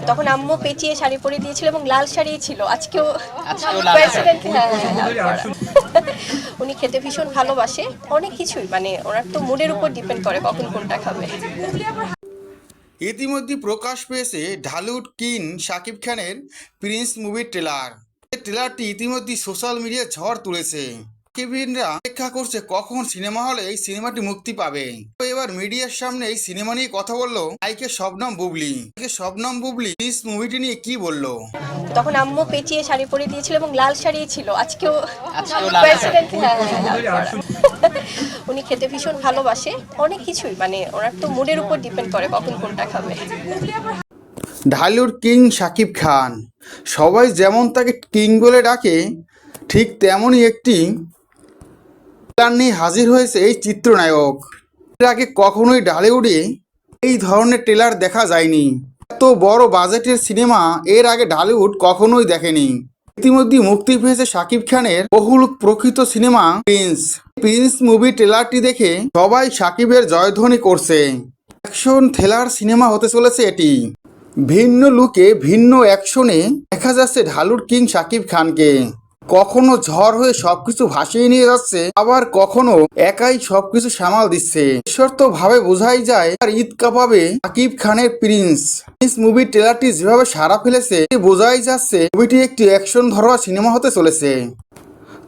তখন আম্মু পেঁচিয়ে শাড়ি পরে দিয়েছিল এবং লাল শাড়ি ছিল। আজকেও প্রেসিডেন্ট, উনি খেতে ভীষণ ভালোবাসে, অনেক কিছুই, মানে ওনার তো মুডের উপর ডিপেন্ড করে কখন কোনটা খাবে। ইতিমধ্যে প্রকাশ পেয়েছে ঢালিউড কিং শাকিব খানের প্রিন্স মুভির ট্রেলার। এই ট্রেলারটি ইতিমধ্যে সোশ্যাল মিডিয়ায় ঝড় তুলেছে। সাকিবিনরা অপেক্ষা করছে কখন সিনেমা হলে এই সিনেমাটি মুক্তি পাবে। তো এবার মিডিয়ার সামনে এই সিনেমা নিয়ে কথা বললো নায়িকা শবনম বুবলি। শবনম বুবলি প্রিন্স মুভিটি নিয়ে কি বললো? তখন আম্মু পেঁচিয়ে শাড়ি পরে দিয়েছিল এবং লাল শাড়ি ছিল। আজকেও প্রেসিডেন্ট, উনি খেতে ভীষণ ভালোবাসে, অনেক কিছুই, মানে ওনার তো মুডের উপর ডিপেন্ড করে কখন কোনটা খাবে। ঢালিউড কিং শাকিব খান, সবাই যেমন তাকে কিং বলে ডাকে, ঠিক তেমনই একটি ট্রেলার নিয়ে হাজির হয়েছে এই চিত্রনায়ক। এর আগে কখনোই ঢালিউডে এই ধরনের ট্রেলার দেখা যায়নি। এত বড় বাজেটের সিনেমা এর আগে ঢালিউড কখনোই দেখেনি। ইতিমধ্যে মুক্তি পেয়েছে শাকিব খানের বহুল প্রকৃত সিনেমা প্রিন্স মুভি। ট্রেলারটি দেখে সবাই শাকিবের জয়ধ্বনি করছে। অ্যাকশন থ্রিলার সিনেমা হতে চলেছে এটি। ভিন্ন লুকে ভিন্ন অ্যাকশনে দেখা যাচ্ছে ঢালিউড কিং শাকিব খানকে। কখনো ঝড় হয়ে সবকিছু ভাসিয়ে নিয়ে যাচ্ছে, আবার কখনো একাই সবকিছু সামাল দিচ্ছে। ঈশ্বর্ত ভাবে বোঝাই যায় আর ঈদ কাঁপাবে শাকিব খানের প্রিন্স মুভির ট্রেলারটি যেভাবে সাড়া ফেলেছে বোঝাই যাচ্ছে মুভিটি একটি অ্যাকশন ধরা সিনেমা হতে চলেছে।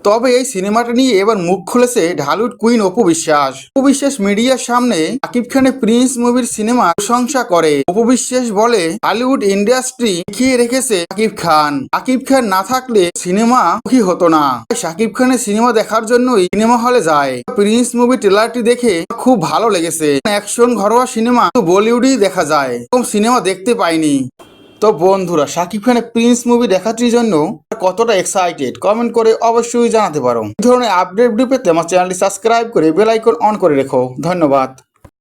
তবে এই সিনেমাটা নিয়ে এবার মুখ খুলেছে ঢালিউড কুইন অপু বিশ্বাস। অপু বিশ্বাস মিডিয়ার সামনে শাকিব খানের প্রিন্স মুভির সিনেমা প্রশংসা করে। অপু বিশ্বাস বলে, হলিউড ইন্ডাস্ট্রি দেখিয়ে রেখেছে শাকিব খান। শাকিব খান না থাকলে সিনেমা মুখী হতো না। শাকিব খানের সিনেমা দেখার জন্যই সিনেমা হলে যায়। প্রিন্স মুভি ট্রেলারটি দেখে খুব ভালো লেগেছে। অ্যাকশন ঘরোয়া সিনেমা বলিউডেই দেখা যায়, এরকম সিনেমা দেখতে পাইনি। তো বন্ধুরা, শাকিব খানের প্রিন্স মুভি দেখার জন্য কতটা এক্সাইটেড কমেন্ট করে অবশ্যই জানাতে পারো। এই ধরনের আপডেট পেতে আমার চ্যানেলটি সাবস্ক্রাইব করে বেল আইকন অন করে রেখো। ধন্যবাদ।